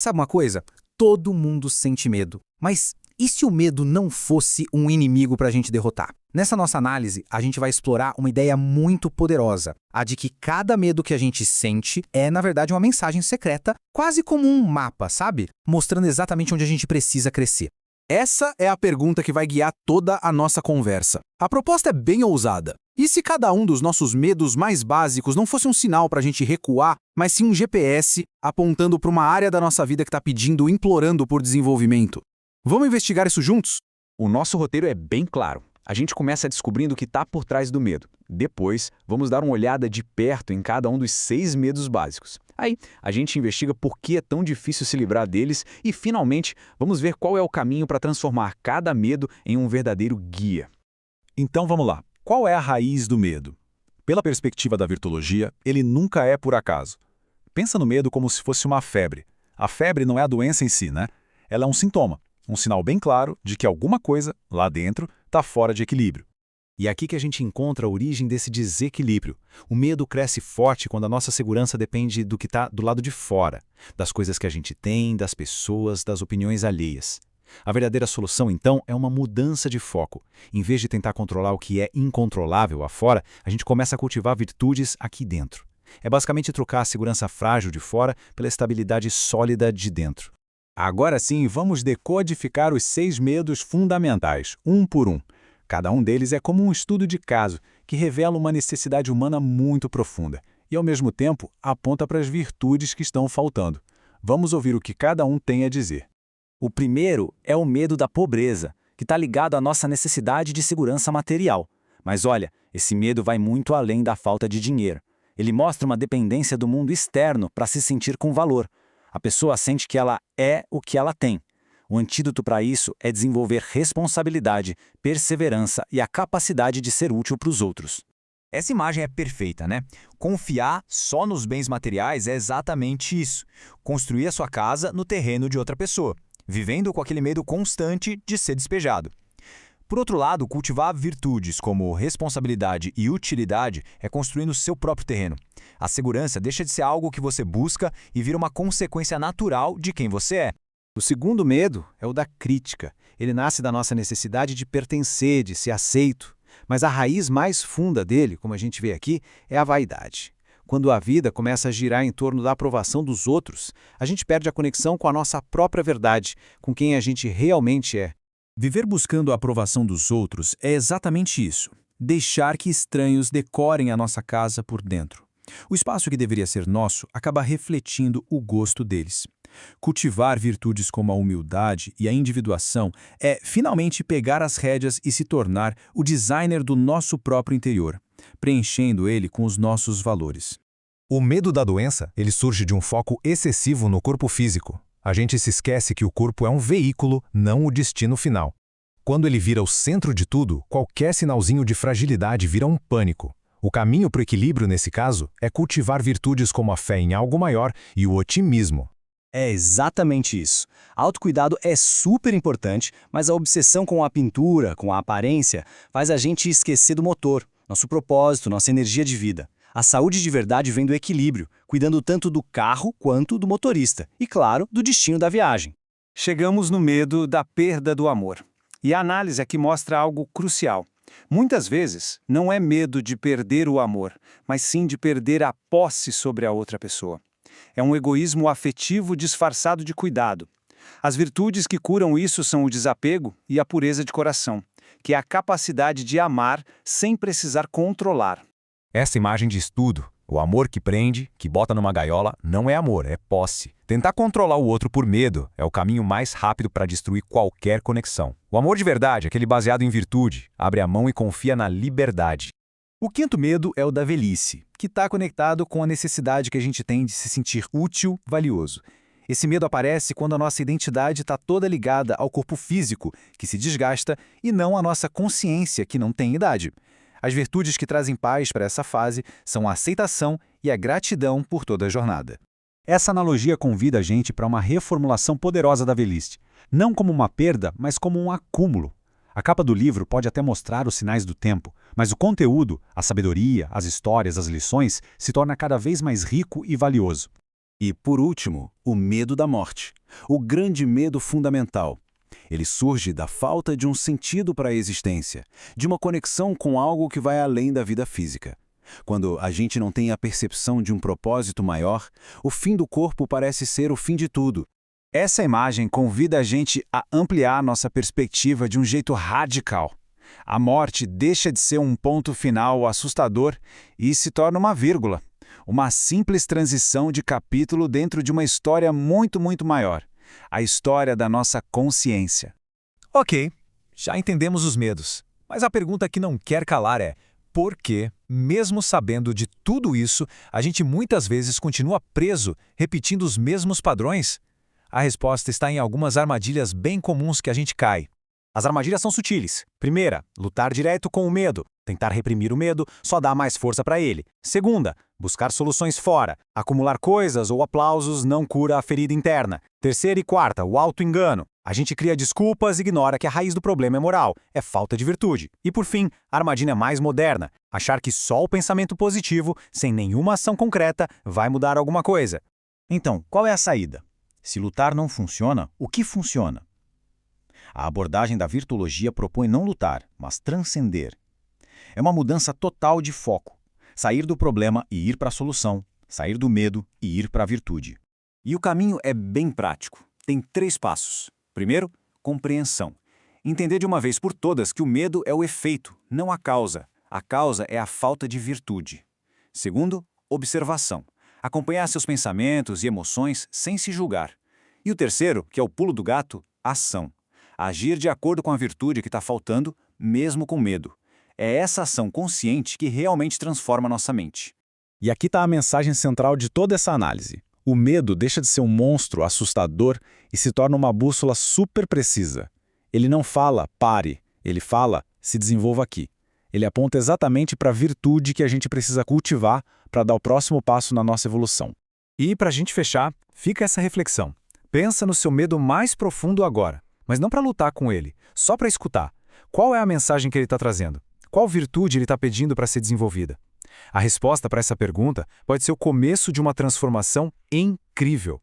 Sabe uma coisa? Todo mundo sente medo. Mas e se o medo não fosse um inimigo para a gente derrotar? Nessa nossa análise, a gente vai explorar uma ideia muito poderosa, a de que cada medo que a gente sente é, na verdade, uma mensagem secreta, quase como um mapa, sabe? Mostrando exatamente onde a gente precisa crescer. Essa é a pergunta que vai guiar toda a nossa conversa. A proposta é bem ousada. E se cada um dos nossos medos mais básicos não fosse um sinal para a gente recuar, mas sim um GPS apontando para uma área da nossa vida que está pedindo, implorando por desenvolvimento? Vamos investigar isso juntos? O nosso roteiro é bem claro. A gente começa descobrindo o que está por trás do medo. Depois, vamos dar uma olhada de perto em cada um dos 6 medos básicos. Aí, a gente investiga por que é tão difícil se livrar deles e, finalmente, vamos ver qual é o caminho para transformar cada medo em um verdadeiro guia. Então vamos lá. Qual é a raiz do medo? Pela perspectiva da virtologia, ele nunca é por acaso. Pensa no medo como se fosse uma febre. A febre não é a doença em si, né? Ela é um sintoma, um sinal bem claro de que alguma coisa, lá dentro, está fora de equilíbrio. E é aqui que a gente encontra a origem desse desequilíbrio. O medo cresce forte quando a nossa segurança depende do que está do lado de fora, das coisas que a gente tem, das pessoas, das opiniões alheias. A verdadeira solução, então, é uma mudança de foco. Em vez de tentar controlar o que é incontrolável afora, a gente começa a cultivar virtudes aqui dentro. É basicamente trocar a segurança frágil de fora pela estabilidade sólida de dentro. Agora sim, vamos decodificar os 6 medos fundamentais, um por um. Cada um deles é como um estudo de caso, que revela uma necessidade humana muito profunda e, ao mesmo tempo, aponta para as virtudes que estão faltando. Vamos ouvir o que cada um tem a dizer. O primeiro é o medo da pobreza, que está ligado à nossa necessidade de segurança material. Mas olha, esse medo vai muito além da falta de dinheiro. Ele mostra uma dependência do mundo externo para se sentir com valor. A pessoa sente que ela é o que ela tem. O antídoto para isso é desenvolver responsabilidade, perseverança e a capacidade de ser útil para os outros. Essa imagem é perfeita, né? Confiar só nos bens materiais é exatamente isso. Construir a sua casa no terreno de outra pessoa, vivendo com aquele medo constante de ser despejado. Por outro lado, cultivar virtudes como responsabilidade e utilidade é construir no seu próprio terreno. A segurança deixa de ser algo que você busca e vira uma consequência natural de quem você é. O segundo medo é o da crítica. Ele nasce da nossa necessidade de pertencer, de ser aceito. Mas a raiz mais funda dele, como a gente vê aqui, é a vaidade. Quando a vida começa a girar em torno da aprovação dos outros, a gente perde a conexão com a nossa própria verdade, com quem a gente realmente é. Viver buscando a aprovação dos outros é exatamente isso. Deixar que estranhos decorem a nossa casa por dentro. O espaço que deveria ser nosso acaba refletindo o gosto deles. Cultivar virtudes como a humildade e a individuação é, finalmente, pegar as rédeas e se tornar o designer do nosso próprio interior, preenchendo ele com os nossos valores. O medo da doença, ele surge de um foco excessivo no corpo físico. A gente se esquece que o corpo é um veículo, não o destino final. Quando ele vira o centro de tudo, qualquer sinalzinho de fragilidade vira um pânico. O caminho para o equilíbrio, nesse caso, é cultivar virtudes como a fé em algo maior e o otimismo. É exatamente isso. Autocuidado é super importante, mas a obsessão com a pintura, com a aparência, faz a gente esquecer do motor, nosso propósito, nossa energia de vida. A saúde de verdade vem do equilíbrio, cuidando tanto do carro quanto do motorista e, claro, do destino da viagem. Chegamos no medo da perda do amor. E a análise aqui mostra algo crucial. Muitas vezes, não é medo de perder o amor, mas sim de perder a posse sobre a outra pessoa. É um egoísmo afetivo disfarçado de cuidado. As virtudes que curam isso são o desapego e a pureza de coração, que é a capacidade de amar sem precisar controlar. Essa imagem de estudo, o amor que prende, que bota numa gaiola, não é amor, é posse. Tentar controlar o outro por medo é o caminho mais rápido para destruir qualquer conexão. O amor de verdade, aquele baseado em virtude, abre a mão e confia na liberdade. O quinto medo é o da velhice, que está conectado com a necessidade que a gente tem de se sentir útil, valioso. Esse medo aparece quando a nossa identidade está toda ligada ao corpo físico, que se desgasta, e não à nossa consciência, que não tem idade. As virtudes que trazem paz para essa fase são a aceitação e a gratidão por toda a jornada. Essa analogia convida a gente para uma reformulação poderosa da velhice, não como uma perda, mas como um acúmulo. A capa do livro pode até mostrar os sinais do tempo, mas o conteúdo, a sabedoria, as histórias, as lições, se torna cada vez mais rico e valioso. E, por último, o medo da morte. O grande medo fundamental. Ele surge da falta de um sentido para a existência, de uma conexão com algo que vai além da vida física. Quando a gente não tem a percepção de um propósito maior, o fim do corpo parece ser o fim de tudo. Essa imagem convida a gente a ampliar nossa perspectiva de um jeito radical. A morte deixa de ser um ponto final assustador e se torna uma vírgula, uma simples transição de capítulo dentro de uma história muito, muito maior, a história da nossa consciência. Ok, já entendemos os medos, mas a pergunta que não quer calar é: por que, mesmo sabendo de tudo isso, a gente muitas vezes continua preso, repetindo os mesmos padrões? A resposta está em algumas armadilhas bem comuns que a gente cai. As armadilhas são sutis. Primeira, lutar direto com o medo. Tentar reprimir o medo só dá mais força para ele. Segunda, buscar soluções fora. Acumular coisas ou aplausos não cura a ferida interna. Terceira e quarta, o auto-engano. A gente cria desculpas e ignora que a raiz do problema é moral, é falta de virtude. E por fim, a armadilha mais moderna. Achar que só o pensamento positivo, sem nenhuma ação concreta, vai mudar alguma coisa. Então, qual é a saída? Se lutar não funciona, o que funciona? A abordagem da virtuologia propõe não lutar, mas transcender. É uma mudança total de foco. Sair do problema e ir para a solução. Sair do medo e ir para a virtude. E o caminho é bem prático. Tem 3 passos. Primeiro, compreensão. Entender de uma vez por todas que o medo é o efeito, não a causa. A causa é a falta de virtude. Segundo, observação. Acompanhar seus pensamentos e emoções sem se julgar. E o terceiro, que é o pulo do gato, ação. Agir de acordo com a virtude que está faltando, mesmo com medo. É essa ação consciente que realmente transforma nossa mente. E aqui está a mensagem central de toda essa análise. O medo deixa de ser um monstro assustador e se torna uma bússola super precisa. Ele não fala, pare. Ele fala, se desenvolva aqui. Ele aponta exatamente para a virtude que a gente precisa cultivar para dar o próximo passo na nossa evolução. E, para a gente fechar, fica essa reflexão. Pensa no seu medo mais profundo agora, mas não para lutar com ele, só para escutar. Qual é a mensagem que ele está trazendo? Qual virtude ele está pedindo para ser desenvolvida? A resposta para essa pergunta pode ser o começo de uma transformação incrível.